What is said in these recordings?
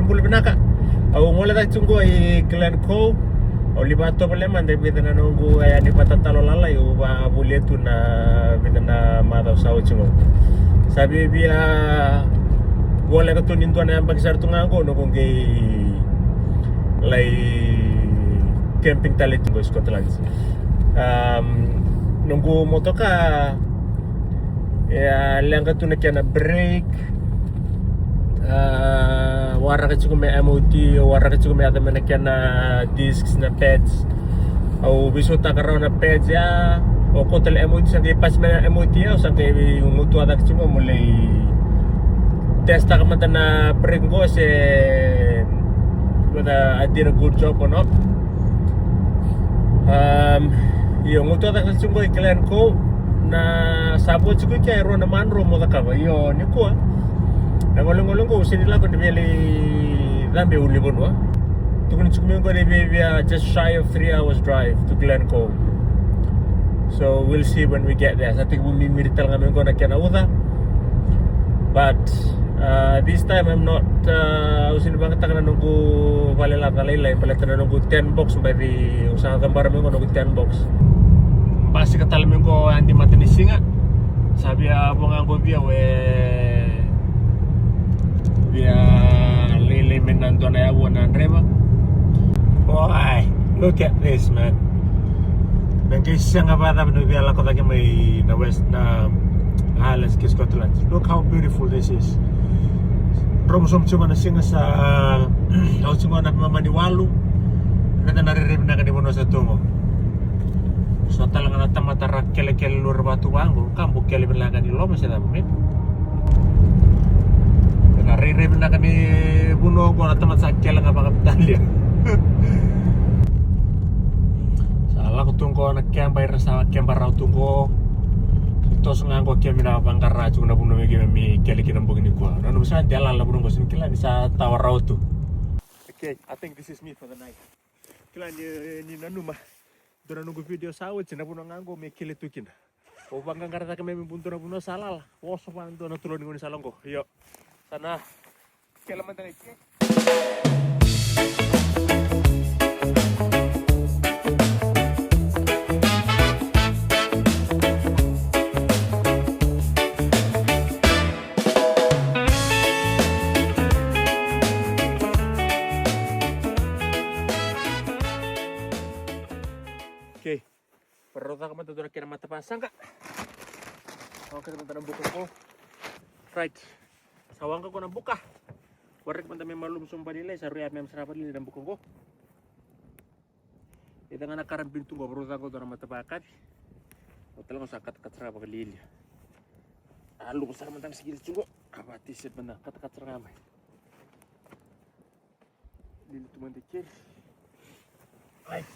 limbul binaka. Au ngola tak tunggu Glen Cove. Au libato pale mande bidana nunggu di patatalo lala yu ba buletu na bidana madaw sa uchungo. Sabi biya wala ka tunin tuan yang pagisar tungango nunggu lay camping talit ko Scotland. Nunggu motoka ya langka tu nak kena break warna kecil me MOT warna kecil me ada mana kena discs na pads au bisu tak karau na pads ya o kotel MOT sampai pas me MOT ya sampai ngutu ada kecil mulai test tak mata na break go se whether I did a good job or not. Yung ngutu ada kecil go Glen Cove na sabo chiku kaya ro na manro mo ka yo ni ko na ngolong ko sinila ko dibeli dambe ulibon wa tukun chiku ko maybe just shy of 3 hours drive to Glen Cove, so we'll see when we get there. Sa tingin mo mirital ngamin ko na kaya uda, but this time I'm not usin bang tak na nunggu balila lain pala na nunggu 10 box by the usaha gambar mo nunggu 10 box. Pasti katalim ko anti mati ni singa. Sabi abong ko biya lele menanto na yawo na rema. Boy, look at this man. Bangkay siya nga bata no biya lako taki may na west na Highlands ki Scotland. Look how beautiful this is. Romsom cuma na singa sa au cuma na mamaniwalu. Nata naririb na kanimono sa tungo. So talaga na tamatara kele lur batu bango kambu kele berlaga di loma sa dami na rire na kani buno ko na tamat sa kele nga pakapitalya salah ko tungko na kembay rasa kembar raw tungko tos nga ko kemina bangkara chung na buno mi kele kinambog ni ko ano sa dala la buno ko sin kila ni sa tawar raw tu. Okay, I think this is me for the night. Kila ni nanuma dora nunggu video sawit sina puno nganggo me kile tukin o banggang karata kami buntu na puno salal woso panto na tulon ngoni salonggo yo sana kelaman tang iki. Okay, perutnya kamu tuh kira mata pasang kak. Oke teman-teman buka ko. Right, sawang ko na buka. Warek man may malum sumpa nila sa ruya mem sarapat nila dan buka ko. Ito nga nakaram pintu ko perutnya ko na mata pakat. O talagang sakat-kat sarap kalilya. Alu ko sa naman tang sigil tsugo. Abati set man na kat-kat sarap. Lili tuman dikir. Right.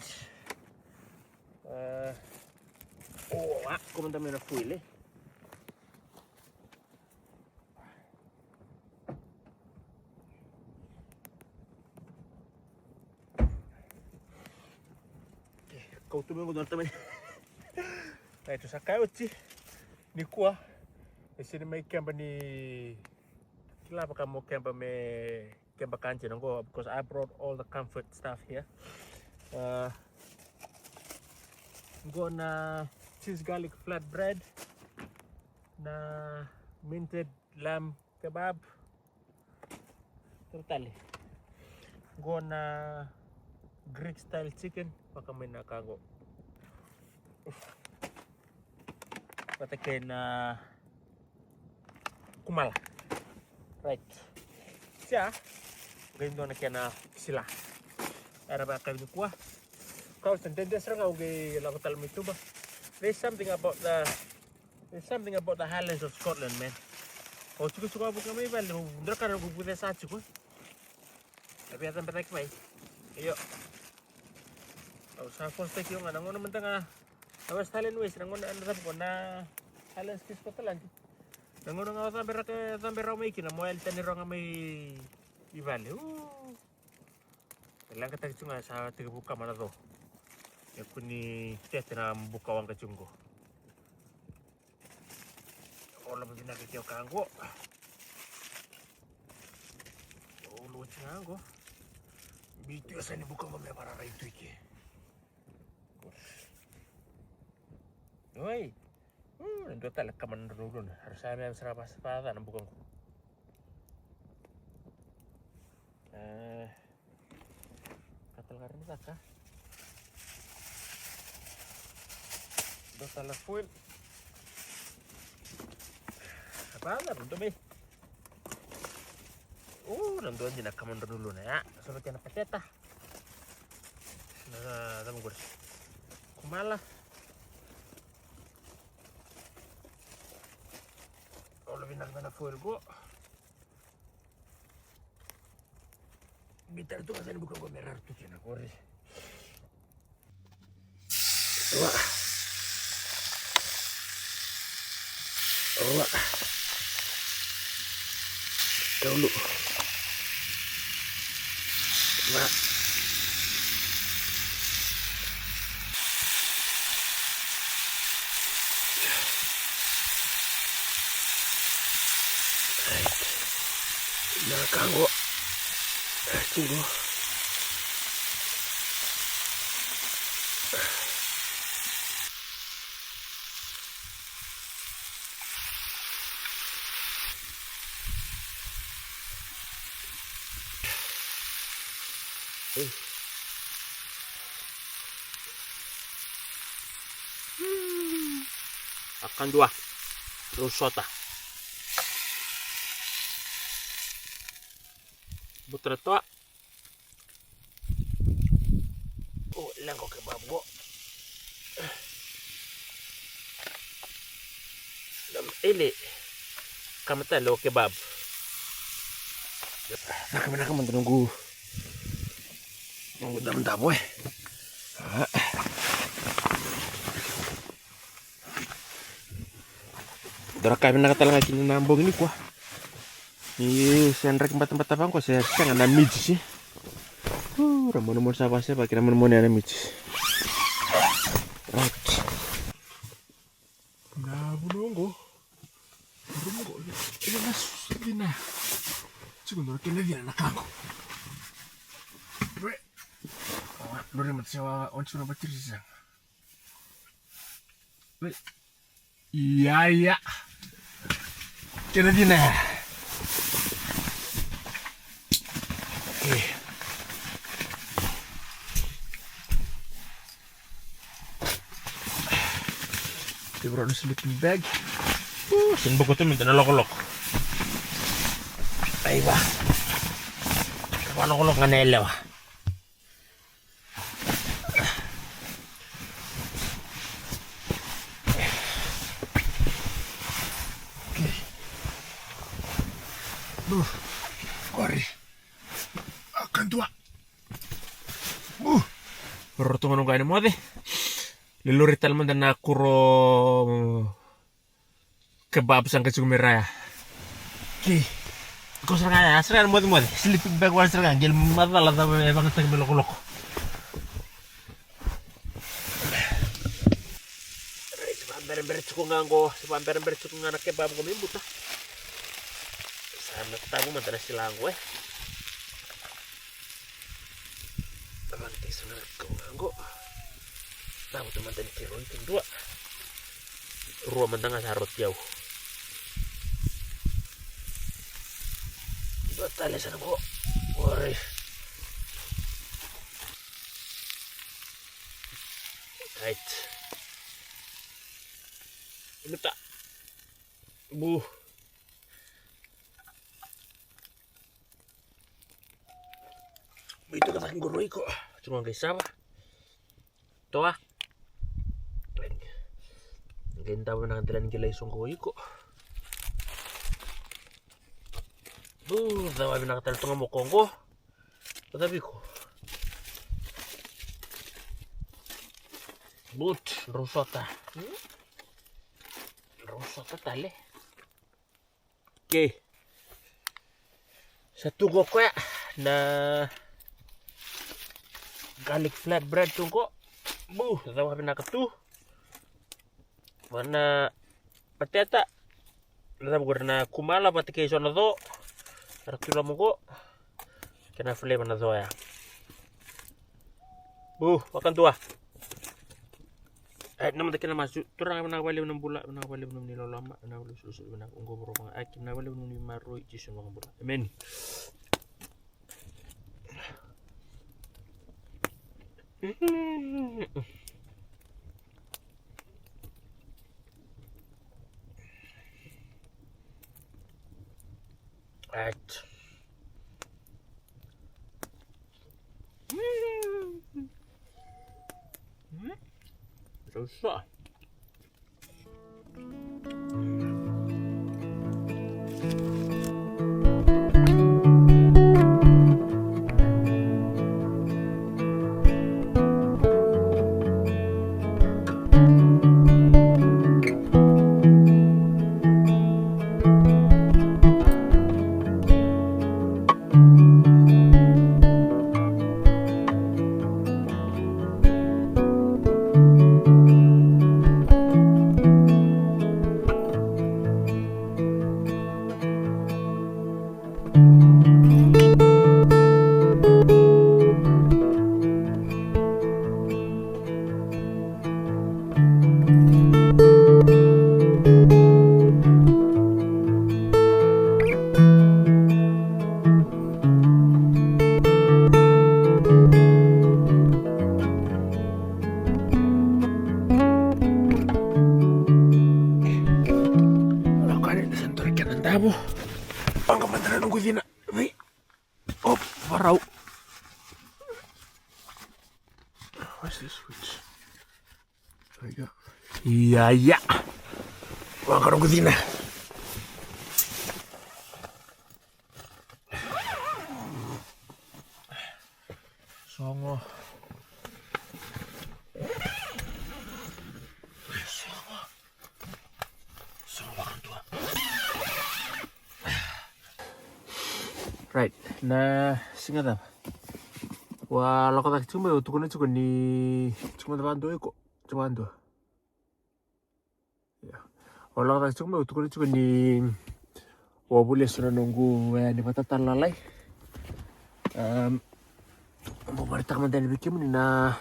Como também na fuile. Kau tu memang também. Nah itu sakai uci. Ni kuah. Di sini mai camp ni. Kila apa kamu camp me camp kanci nongko because I brought all the comfort stuff here. Gonna cheese garlic flatbread na minted lamb kebab tertali gonna Greek style chicken pakamay na kago patake na kumala right siya ganda na kaya na sila para ba kayo kuha. Kau sendiri serang kau ke lagu talam itu bah. There's something about the Highlands of Scotland, man. Kau suka bukan mai bal, udah kan aku punya saat cukup. Tapi atas berak mai. Ayo. Kau safon stek yung anang orang mentang awas Highland West, anang orang anda tahu na Highlands of Scotland. Anang orang awas sampai ramai kina, mau elten orang ramai di bal. Lang kata cunga sa tiga buka mana tu. Aku ni test na buka wang kacunggo. Kalau begini kita kanggo. Oh, lu Nganggo. Biasa ini bukan memang itu iki. Oi. Ndo tak lekaman dulu nih. Harus ada yang serapa sepatan bukan. Katal karena tak kah? Ndo telepon. Apa ndo be? Ndo aja nak kaman dulu nih ya. Seperti anak peteta. Nah, tamu gue. Kumala. Kalau binang fuel gue. Bitar itu kasih bukan gue merah tuh kena kori. Wah. Wah. Dulu. Wah. Nah, kanggo. Tunggu. Akan dua rusota butra tua langko kebab go ini kamu tahu lo kebab nak kemana nunggu bentar boy. Doraka kami nak talang kini nambong ini kuah. Ini senrek tempat apa kok saya nggak namij sih. Ramon siapa sih pakai ramon yang namij. Right. Nah, bununggu. Ini mas dina. Cukup doraka ini dia nak aku. Lori matsewa on sudah baca sih. Iya. Kena dina. Oke. Kita baru sleeping bag. Sin buku tu minta nolok-nolok. Ayo bah. Kalau nolok nganela bah. Kori akan tua. Berarti menunggu ini mau deh. Leluri talman dan akuro kebab sang kecil merah. Oke. Kau serang ya, serang mau deh. Sleeping bag wal serang. Gel masalah tapi emang tak belok-belok. Ber cukup nganggo, ber cukup nganak kebab kami buta. Sana tahu mantan silang gue. Nanti sana kau nganggo. Tahu teman tadi kiro itu dua. Ruang mentang sarut jauh. Dua tali sana kok. Ore. Right. Ini tak. Itu katakan guru kok. Cuma guys apa? Toa. Genta menang telan gila isong ko iko. Dawa binang tel tunga mo kongko. Tapi ko. But rusota. Rusota tale. Oke. Satu goko ya na garlic flatbread tungko. Dawa binang ketu. Mana pateta dalam gurna kumala pati kay sono do artula mo ko Kena flavor na zoya. Makan tua. Naman kena masuk. Turang na wali ng bula, na wali ng nilolama, na wali susu na unggo bro mga akin, na wali ng maro ichisun mga bula. Amen. Right. Susah. Tabo. Pangkamantaran ng kusina. Wait. Paraw. What's this switch? There you go. Iya. Pangkamantaran ng kusina. Songo. Right, na singata. Wa lokata chumba utukuna chuko ni chumba bando iko chumando. Yeah. Wa lokata chumba utukuna chuko ni wabule sura nungu ni patata lalai. Bumarita kamandani bikimu ni na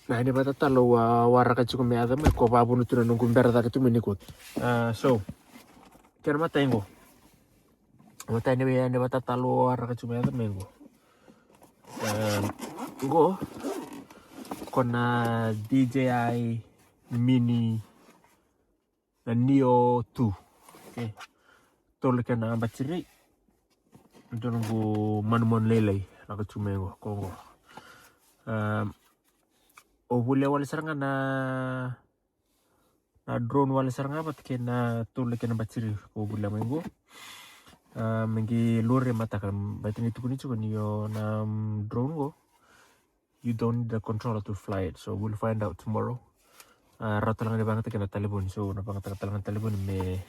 ni patata lo waraka chuko me adame ko babu nutuna nungu mbera ta kitu miniko. So kera mata ingo. Mata ini batata lo waraka chuko me adame ingo. Go kona DJI Mini na Neo 2. Okay. Tole kana battery. Ito nunggu manumon lelay nakachumengo kongo. Obule wala saranga na drone wala saranga bat kena tole kana battery obule mengo. Mengi lure mata kan battery itu kuni chuko niyo na drone go. You don't need the controller to fly it, so we'll find out tomorrow. Rata lang banget kena telepon, so napangata lang telepon me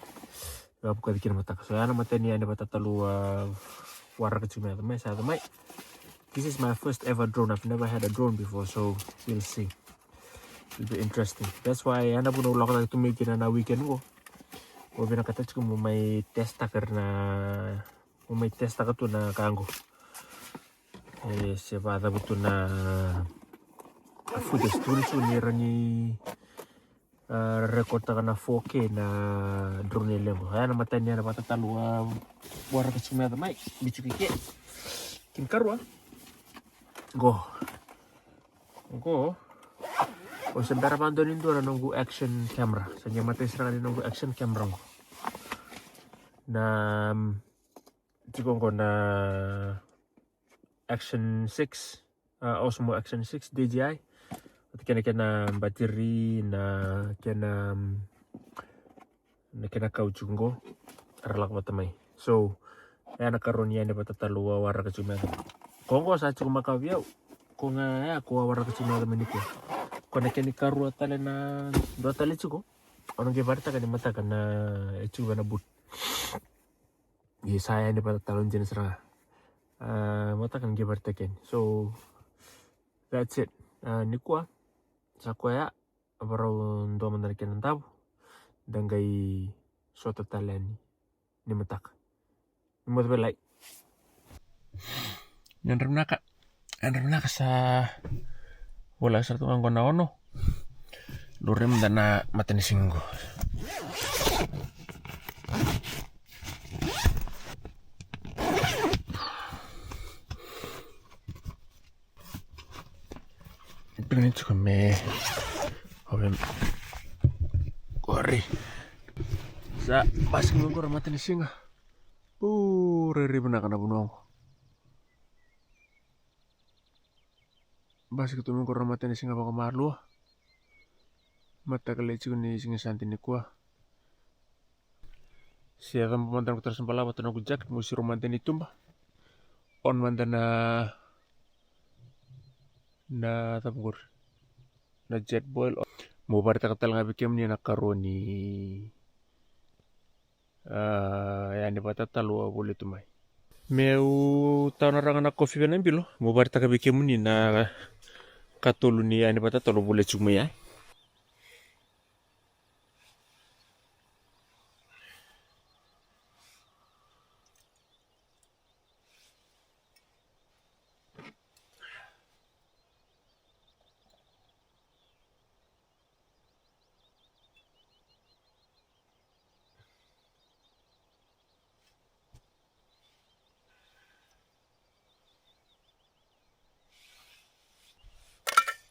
babu ka dikira mata. So ana mata ni batatalu waraka chume me sa mai. This is my first ever drone. I've never had a drone before, so we'll see. It'll be interesting. That's why ana puno lakata tumikina na weekend go. O binakata ko mo may testa karena mo may testa ka to na kango. Siapa ada betul na footage tool so nira ni record na 4K na drone lemo. Ayan naman niya na patatalu wara ka sumeda mai bicu kike kin karwa go o sembara pandonin do na nunggu action camera sanya mata serang ni nunggu action camera ko na ko na Action 6 Osmo Action 6 DJI at kena battery na kena kauchungo aralak matamay. So ayan nakaroon yan na patataluwa wara ka chumada kongo sa chuma kawiyaw kung kuwa wara ka chumada maniko kung keni karu atale na do atale chuko anong gibarta ka ni mata ka na chuba na but saya ni patatalon jenis ra mata kan gibartaken. So that's it. Nikwa sakwaya abaron do manariken ng tabo dangay sota talani ni matak. Ni mo like Andar naka sa wala sa tungang ko na ono. Lurem na matanisinggo. Pengen juga me. Obem. Kori. Sa pas ko ra matanisinga. Riri na kana bunong. Basi ketemu ko ra matanisinga ba kamarlo. Mata kalechi ni singa santi ni kwa. Siya kan pemantan ko terus pala matan ko jak musi romanten itu mbah. On mandana na tapur na jet boil mo barta katal nga bikem ni nakaroni yani patatalo boleh tumai meu tahu narangan na coffee kan bilo mo barta ka bikem ni na katulu ni yani patatalo boleh cuma ya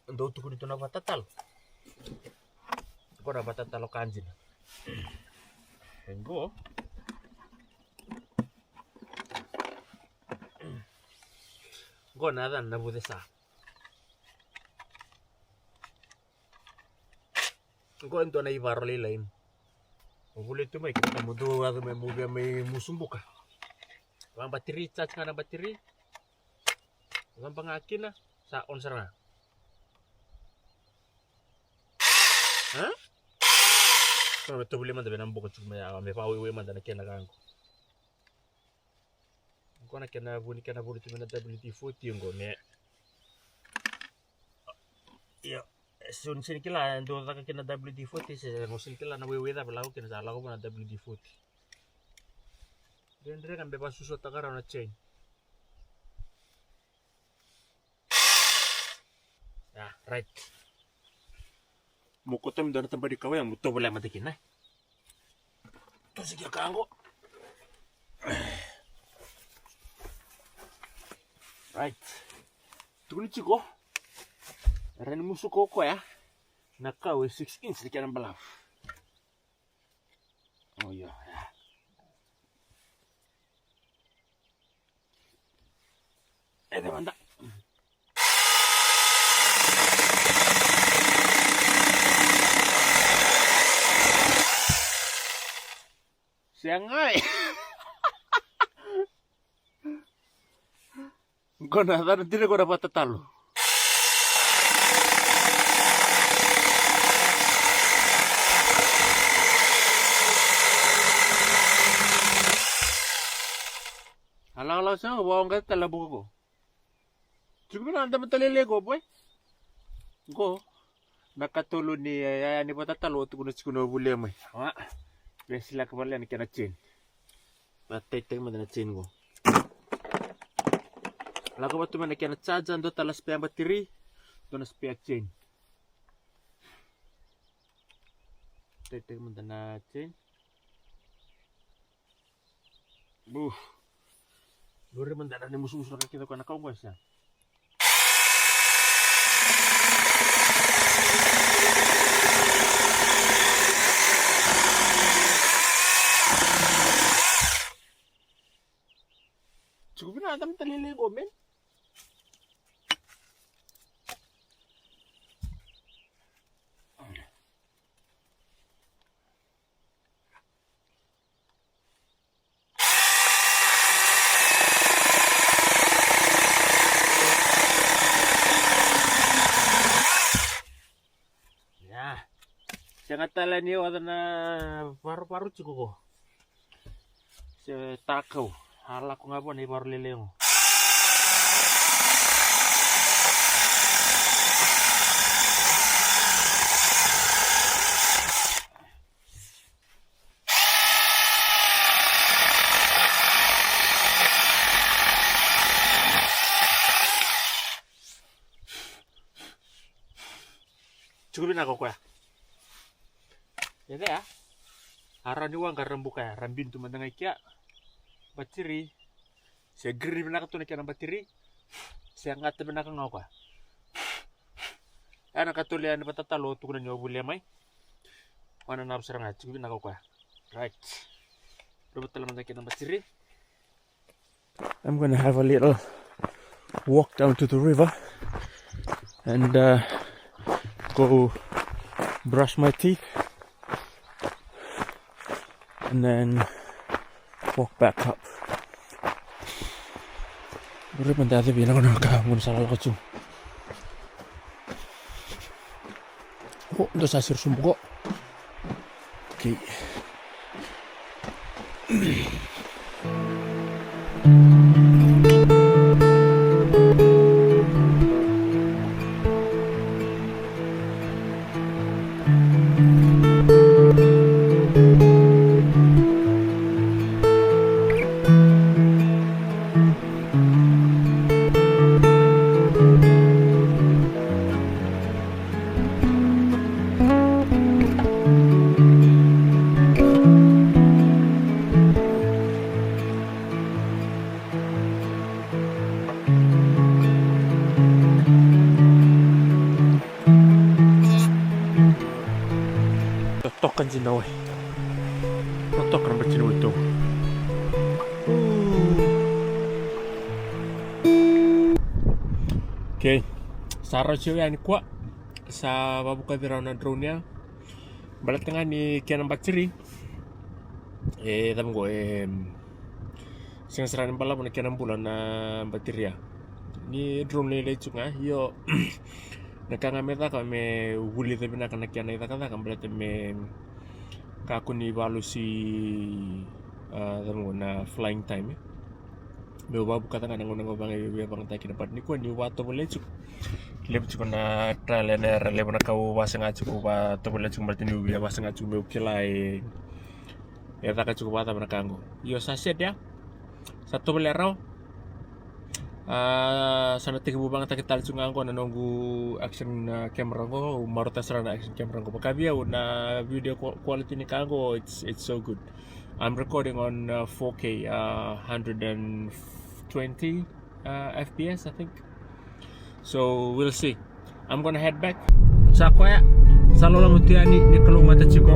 ndo tukuni tuna patatalo ko na patatalo kanjin Enggo. Go nada na bude sa. Go ento na ibaro lain. Boleh tu mai kita mudu ada mai mobil mai musumbuka. Wan bateri charge kana bateri. Wan pangakin na sa on sana. Hah? Kau betul boleh mana benam buka cuma ya, me pau iwe mana nak kena kangku. Kau nak kena buni tu mana WD-40 ngo me. Iya, sun sini kila ando tak kena WD-40 saya ngusin kila na wewe dah belau kena salah aku mana WD-40. Dan dia kan bebas susu takar na chain. Ya, right. Mukotem dan tempat di kawai yang muto boleh matikin nah. Tuh sige kanggo. Right. Tunggu ciko. Rani musuh koko ya. Nakau 6 inch di kanan belah. Oh iya. Mantap. Siangai. Kau nak tidak kau dapat talo. Halang-halang siya, wawang ka talabo ko. Siguro na anda matalile ko, boy. Go. Nakatulo ni ni patatalo tu kuno boleh mo. Ha. Sila kembali ni kena chain. Patay mana chain ko. Lagu waktu mana kena charge ando tala spare bateri, do na spare chain. Patay mana chain. Lori mana ni musuh-musuh kita ko nakau ko siya. Cukup na adam talili ko men. Ya. Sangat tala niyo ada na paru-paru cukup ko. Se takau. Hala ko nga po na iparulili mo. cukupin ako kuya. Ya kaya. Haran ni wang karang buka rambin tu mandang kya. Bateri. Saya geri bina ka tu na bateri. Saya ngat bina ka ngau ka. Ana katulian patatalo tu kuna nyo bulia mai. Wana na serang cukupin ako kuya. Right. Robot telah mandang kya bateri. I'm gonna have a little walk down to the river and go brush my teeth and then walk back up. Udah bentar aja bilang udah kamu salah kecil. Oh, udah sasir sumbu kok. Oke. Tokan sinaw eh. Totok kan bercinu itu. Okay. Saro siya ni kuat sa babuka diraw na drone niya. Balat nga ni kaya ng battery. Tama ko sinasara ng bala mo na kaya ng bulan na baterya. Ni drone nila ito nga. Yo. Nakangameta ka me wuli tabi na kanakyan na itakata kan berarti me kakuni balu si tamo na flying time me babu kata nga nangunang bang bang tayo kinapat ni ko ni wato mo lechu lebu ko na trial and error lebu na kau wasang achu ko ba to lechu berarti ni ubi wasang achu me kilai ya taka cukup bata na kango yo saset ya satu belerau sana tiga bubang tak kita cungang ko na nunggu action camera ko maru tasra na action camera ko pakabia na video quality ni kango it's so good. I'm recording on 4K 120 FPS I think. So we'll see. I'm gonna head back. Sa kuya, sa lola mo tiyan ni kalong mata chiko.